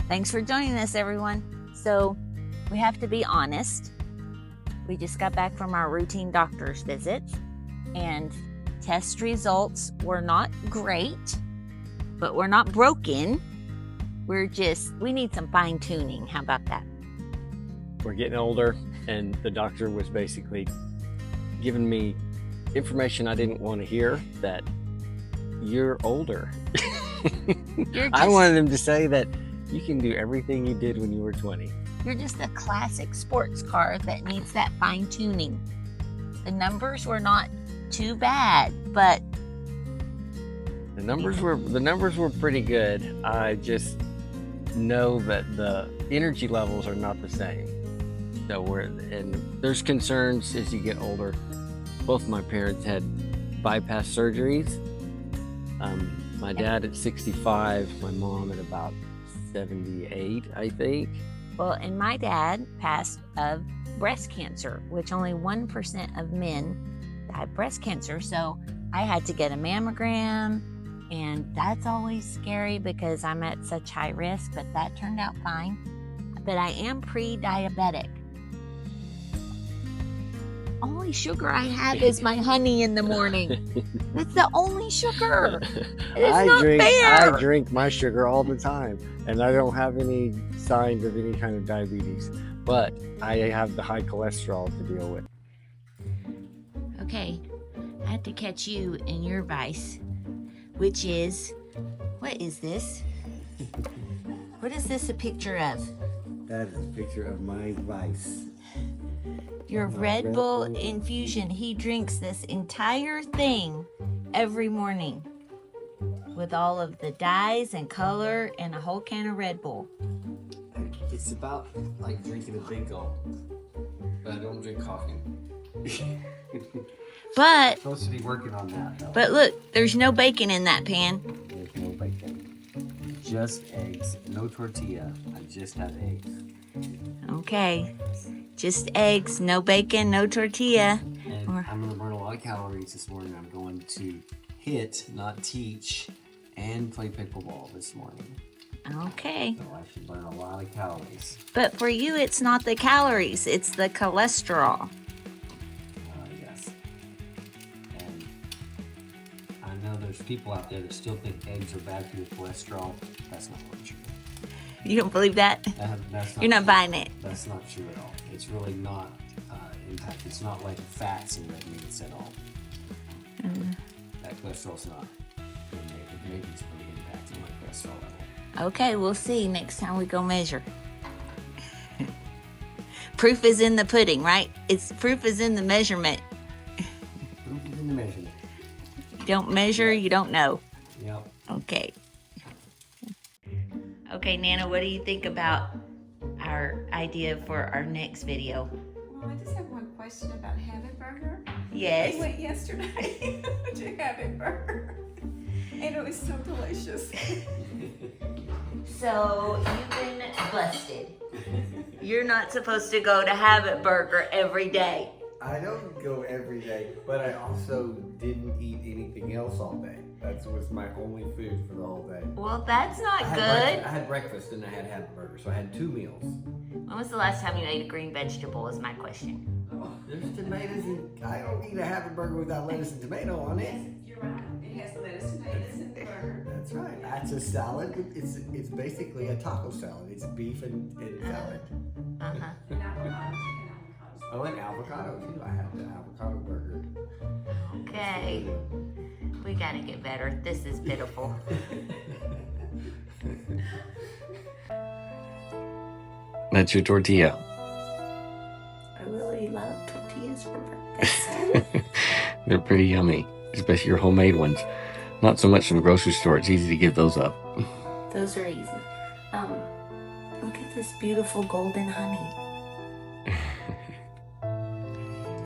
Thanks for joining us, everyone. So we have to be honest. We just got back from our routine doctor's visits, and test results were not great, but we're not broken. We need some fine tuning. How about that? We're getting older, and the doctor was basically giving me information I didn't want to hear, that you're older. I wanted him to say that you can do everything you did when you were 20. You're just a classic sports car that needs that fine tuning. The numbers were not too bad, but the numbers were pretty good. I just know that the energy levels are not the same. So and there's concerns as you get older. Both my parents had bypass surgeries. My dad at 65, my mom at about 78, I think. Well, and my dad passed of breast cancer, which only 1% of men die of breast cancer. So I had to get a mammogram, and that's always scary because I'm at such high risk, but that turned out fine. But I am pre-diabetic. Only sugar I have is my honey in the morning. That's the only sugar. I drink my sugar all the time, and I don't have any signs of any kind of diabetes, but I have the high cholesterol to deal with. Okay, I had to catch you in your vice, which is, what is this? What is this a picture of? That is a picture of my vice. Your Red Bull infusion. He drinks this entire thing every morning with all of the dyes and color and a whole can of Red Bull. It's about like drinking a big gulp, but I don't drink coffee. But I'm supposed to be working on that though. But look, there's no bacon in that pan. There's no bacon. Just eggs. No tortilla. I just have eggs. Okay. Just eggs, no bacon, no tortilla. And I'm going to burn a lot of calories this morning. I'm going to hit, not teach, and play pickleball this morning. Okay. So I should burn a lot of calories. But for you, it's not the calories, it's the cholesterol. Yes. And I know there's people out there that still think eggs are bad for your cholesterol. That's not really true. You don't believe that? You're not buying it. That's not true at all. It's really not impact. It's not like fats in red meats at all. That cholesterol's not. Maybe it's really impacting my cholesterol level. Okay, we'll see next time we go measure. Proof is in the pudding, right? Proof is in the measurement. Proof is in the measurement. You don't measure, you don't know. Yep. Okay. Okay, Nana, what do you think about our idea for our next video? Well, I just have one question about Habit Burger. Yes. I went yesterday to Habit Burger, and it was so delicious. So you've been busted. You're not supposed to go to Habit Burger every day. I don't go every day, but I also didn't eat anything else all day. That was my only food for the whole day. Well, that's not good. I had breakfast and I had Habit Burger, so I had 2 meals. When was the last time you ate a green vegetable is my question. Oh, there's tomatoes and I don't eat a Habit Burger without lettuce and tomato on it. You're right. It has lettuce, tomatoes, and burger. That's right. That's a salad. It's basically a taco salad. It's beef and salad. Uh-huh. And avocados. Oh, and avocado too. I have the avocado burger. Okay. We gotta get better. This is pitiful. That's your tortilla. I really love tortillas for breakfast. They're pretty yummy, especially your homemade ones. Not so much from the grocery store. It's easy to give those up. Those are easy. Look at this beautiful golden honey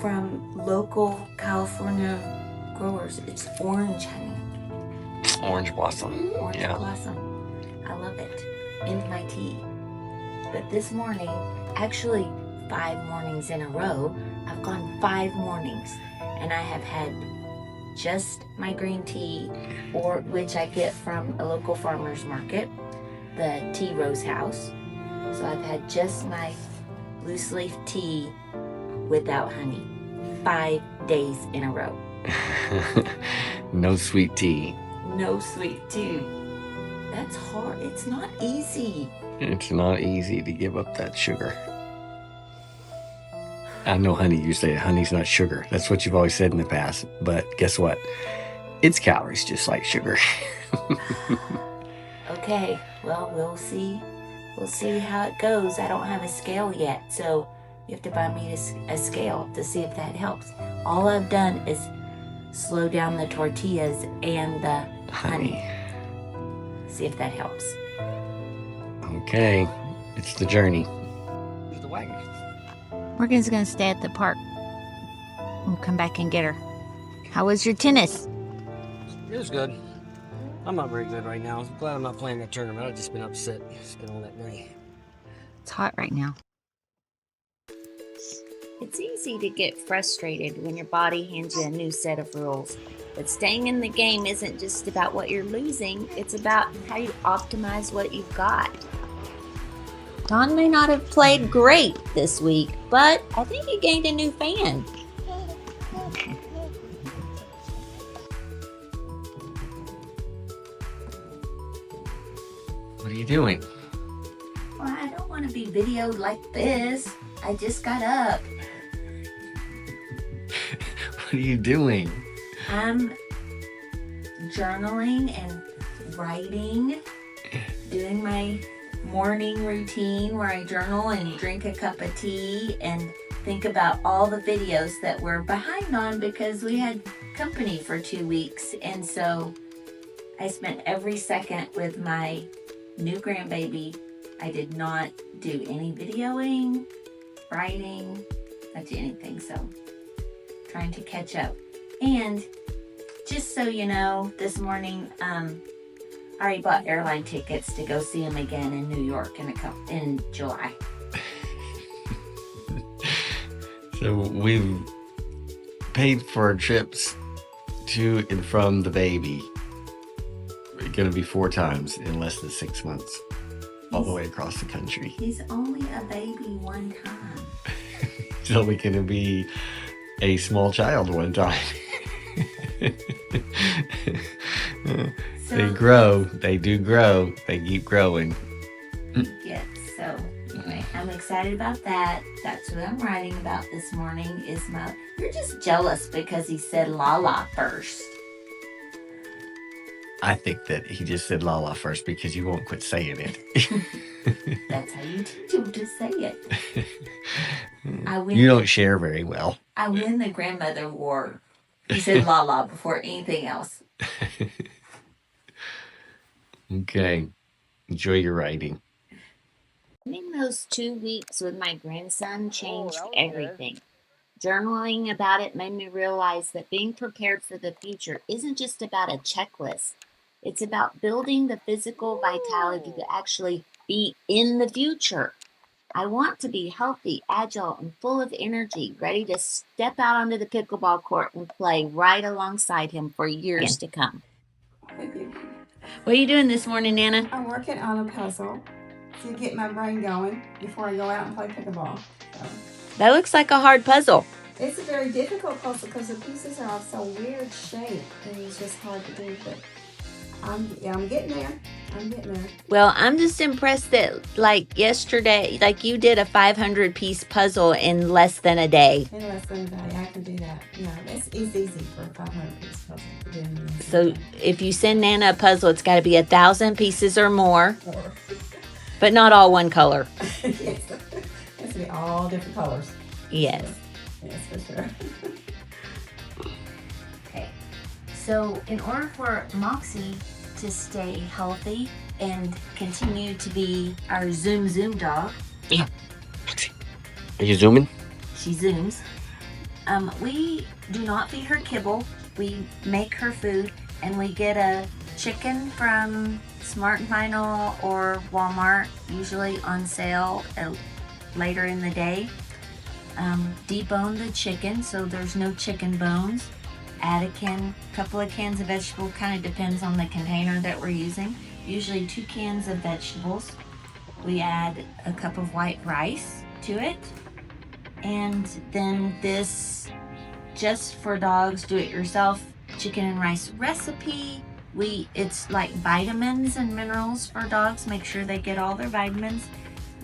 from local California growers. It's orange honey. Orange blossom. Orange blossom. I love it. In my tea. But this morning, actually 5 mornings in a row, I've gone 5 mornings and I have had just my green tea, or which I get from a local farmer's market, the Tea Rose House. So I've had just my loose leaf tea without honey 5 days in a row. No sweet tea. No sweet tea. That's hard. It's not easy. It's not easy to give up that sugar. I know honey, you say honey's not sugar. That's what you've always said in the past. But guess what? It's calories just like sugar. Okay, well, we'll see. We'll see how it goes. I don't have a scale yet, so you have to buy me a scale to see if that helps. All I've done is slow down the tortillas and the honey. See if that helps. Okay, it's the journey. Here's the wagon. Morgan's gonna stay at the park. We'll come back and get her. How was your tennis? It was good. I'm not very good right now. I'm glad I'm not playing that tournament. I've just been upset. Spent all that money. It's hot right now. It's easy to get frustrated when your body hands you a new set of rules. But staying in the game isn't just about what you're losing, it's about how you optimize what you've got. Don may not have played great this week, but I think he gained a new fan. What are you doing? Well, I don't want to be videoed like this. I just got up. What are you doing? I'm journaling and writing, doing my morning routine where I journal and drink a cup of tea and think about all the videos that we're behind on because we had company for 2 weeks. And so I spent every second with my new grandbaby. I did not do any videoing, writing, not do anything. So trying to catch up. And just so you know, this morning, I already bought airline tickets to go see him again in New York in July. So we've paid for trips to and from the baby. It's going to be 4 times in less than 6 months, all the way across the country. He's only a baby one time. He's only going to be a small child one time. They grow. They do grow. They keep growing. Yeah, so anyway, I'm excited about that. That's what I'm writing about this morning is you're just jealous because he said Lala first. I think that he just said Lala first because you won't quit saying it. That's how you teach him to say it. You don't share very well. I win the grandmother war. He said Lala before anything else. Okay. Enjoy your writing. Spending those 2 weeks with my grandson changed everything. Journaling about it made me realize that being prepared for the future isn't just about a checklist. It's about building the physical vitality to actually be in the future. I want to be healthy, agile, and full of energy, ready to step out onto the pickleball court and play right alongside him for years to come. What are you doing this morning, Nana? I'm working on a puzzle to get my brain going before I go out and play pickleball. So. That looks like a hard puzzle. It's a very difficult puzzle because the pieces are of so weird shape and it's just hard to do, but I'm getting there. I'm getting there. Well, I'm just impressed that like yesterday, like you did a 500-piece puzzle in less than a day. In less than a day, I can do that. Yeah, it's easy for a 500-piece puzzle to do. So if you send Nana a puzzle, it's got to be 1,000 pieces or more, but not all one color. Yes. all different colors. Yes. Yes, for sure. Okay. So in order for Moxie to stay healthy and continue to be our Zoom dog, Are you zooming? she zooms. We do not feed her kibble. We make her food, and we get a chicken from Smart and Final or Walmart, usually on sale later in the day. Debone the chicken so there's no chicken bones. Add a couple of cans of vegetable, kind of depends on the container that we're using. Usually 2 cans of vegetables. We add a cup of white rice to it. And then this Just for Dogs do-it-yourself chicken and rice recipe. It's like vitamins and minerals for dogs. Make sure they get all their vitamins.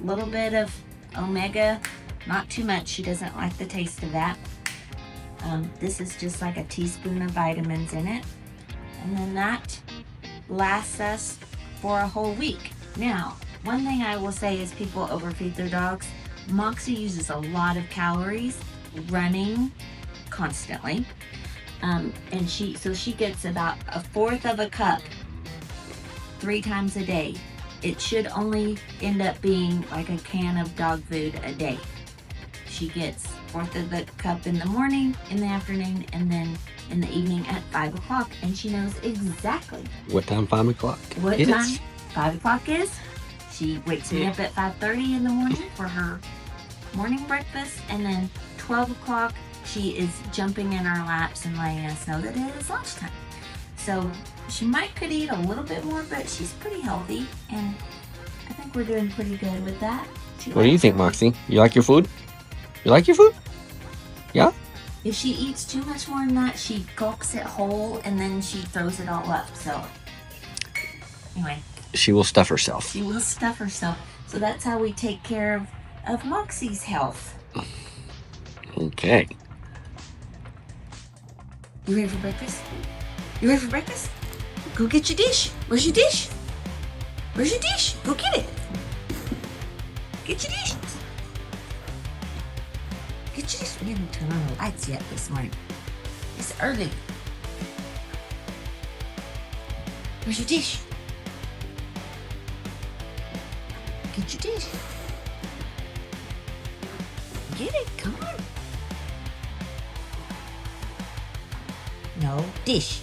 A little bit of omega, not too much. She doesn't like the taste of that. This is just like a teaspoon of vitamins in it. And then that lasts us for a whole week. Now, one thing I will say is people overfeed their dogs. Moxie uses a lot of calories running constantly. And she gets about 1/4 of a cup 3 times a day. It should only end up being like a can of dog food a day. She gets 1/4 of the cup in the morning, in the afternoon, and then in the evening at 5 o'clock. And she knows exactly What time 5 o'clock? what time 5 o'clock is. She wakes me up at 5:30 in the morning for her morning breakfast, and then 12 o'clock she is jumping in our laps and letting us know that it is lunchtime. So she could eat a little bit more, but she's pretty healthy, and I think we're doing pretty good with that. What do you think, Moxie? You like your food? You like your food? Yeah? If she eats too much more than that, she gulps it whole and then she throws it all up. So anyway, She will stuff herself. she will stuff herself. So that's how we take care of Moxie's health. Okay. You ready for breakfast? You ready for breakfast? Go get your dish. Where's your dish? Where's your dish? Go get it. Get your dish. Get your dish. We didn't turn on the lights yet this morning. It's early. Where's your dish? Get your dish. Get it. Come on. No, dish.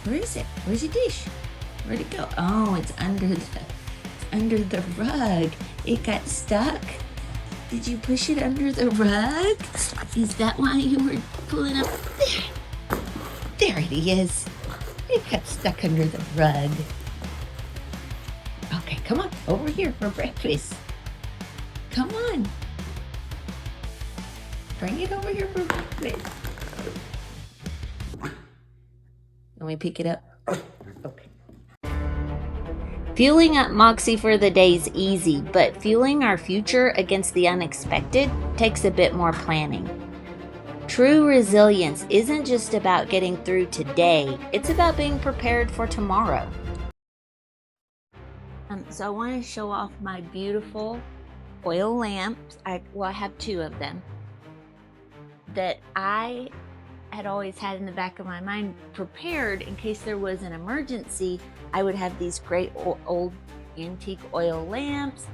Where is it? Where's your dish? Where'd it go? Oh, it's under the rug. It got stuck. Did you push it under the rug? Is that why you were pulling up? There it is. It got stuck under the rug. Okay, come on. Over here for breakfast. Come on. Bring it over here for breakfast. Let me pick it up. Okay. Fueling up Moxie for the day is easy, but fueling our future against the unexpected takes a bit more planning. True resilience isn't just about getting through today, it's about being prepared for tomorrow. So I want to show off my beautiful oil lamps. I have 2 of them that I had always had in the back of my mind, prepared in case there was an emergency. I would have these great old antique oil lamps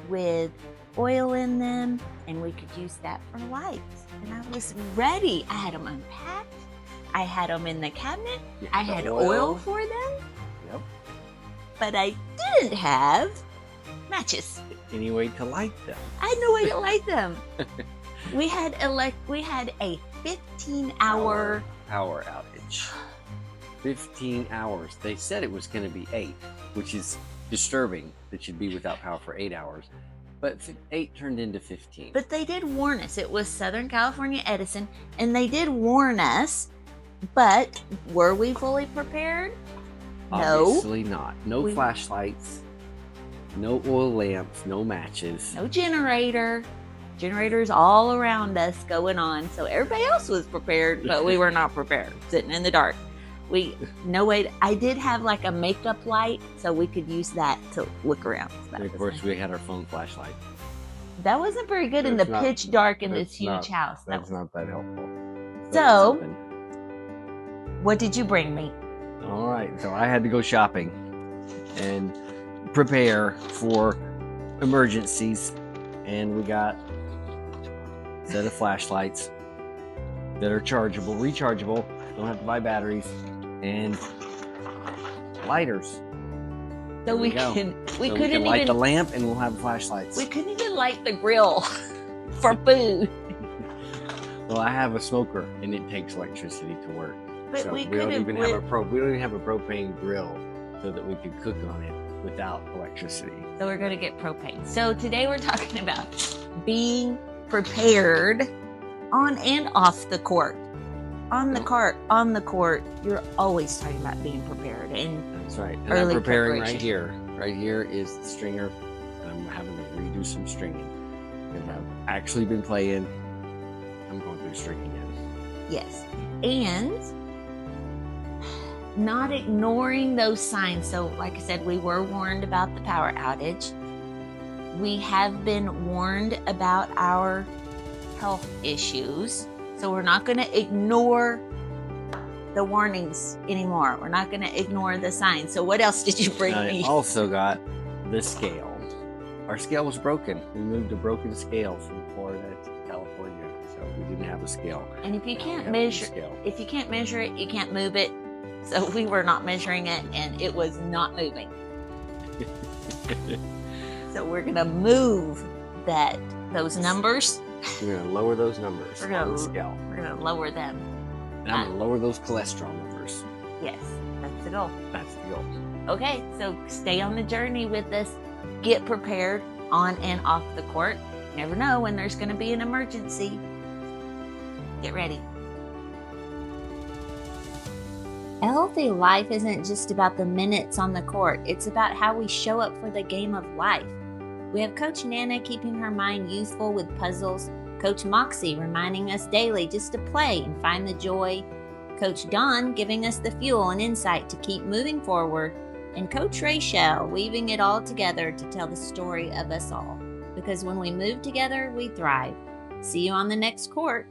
with oil in them, and we could use that for lights. And I was ready. I had them unpacked. I had them in the cabinet. I had oil for them. Yep. But I didn't have matches. Any way to light them? I had no way to light them. We had a 15-hour power outage. 15 hours. They said it was going to be 8, which is disturbing that you'd be without power for 8 hours. But 8 turned into 15. But they did warn us. It was Southern California Edison, and they did warn us. But were we fully prepared? Obviously not. No flashlights, no oil lamps, no matches. No generator. Generators all around us going on. So everybody else was prepared, but we were not prepared, sitting in the dark. I did have like a makeup light, so we could use that to look around. So and of course, we had our phone flashlight. That wasn't very good in the That's not- pitch dark in this that's huge not- house. That's not that helpful. But So- something. What did you bring me? All right, so I had to go shopping and prepare for emergencies, and we got a set of flashlights that are chargeable, rechargeable, don't have to buy batteries, and lighters. So we go. can we So we couldn't can light even the lamp, and we'll have flashlights. we couldn't even light the grill for food. Well, I have a smoker, and it takes electricity to work. But So we we don't could have even have we don't even have a propane grill so that we could cook on it without electricity. So we're going to get propane. So today we're talking about being prepared on and off the court. On the court, you're always talking about being prepared. And That's right. And Early I'm preparing right preparation. here. Right here is the stringer, and I'm having to redo some stringing. And I've actually been playing. I'm going through stringing again. yes, and not ignoring those signs. So like I said, we were warned about the power outage. We have been warned about our health issues. So we're not going to ignore the warnings anymore. We're not going to ignore the signs. So what else did you bring I me? also got the scale. Our scale was broken. We moved a broken scale from Florida to California, so we didn't have a scale. And if you Now we can't have a new measure, scale. if you can't measure it, you can't move it. So we were not measuring it, and it was not moving. So we're gonna move those numbers. We're gonna lower those numbers We're on gonna- the scale, We're gonna lower them. and I'm gonna lower those cholesterol numbers. Yes, that's the goal. That's the goal. Okay, so stay on the journey with us. Get prepared on and off the court. You never know when there's gonna be an emergency. Get ready. A healthy life isn't just about the minutes on the court. It's about how we show up for the game of life. We have Coach Nana keeping her mind youthful with puzzles, Coach Moxie reminding us daily just to play and find the joy, Coach Don giving us the fuel and insight to keep moving forward, and Coach Rachel weaving it all together to tell the story of us all. Because when we move together, we thrive. See you on the next court.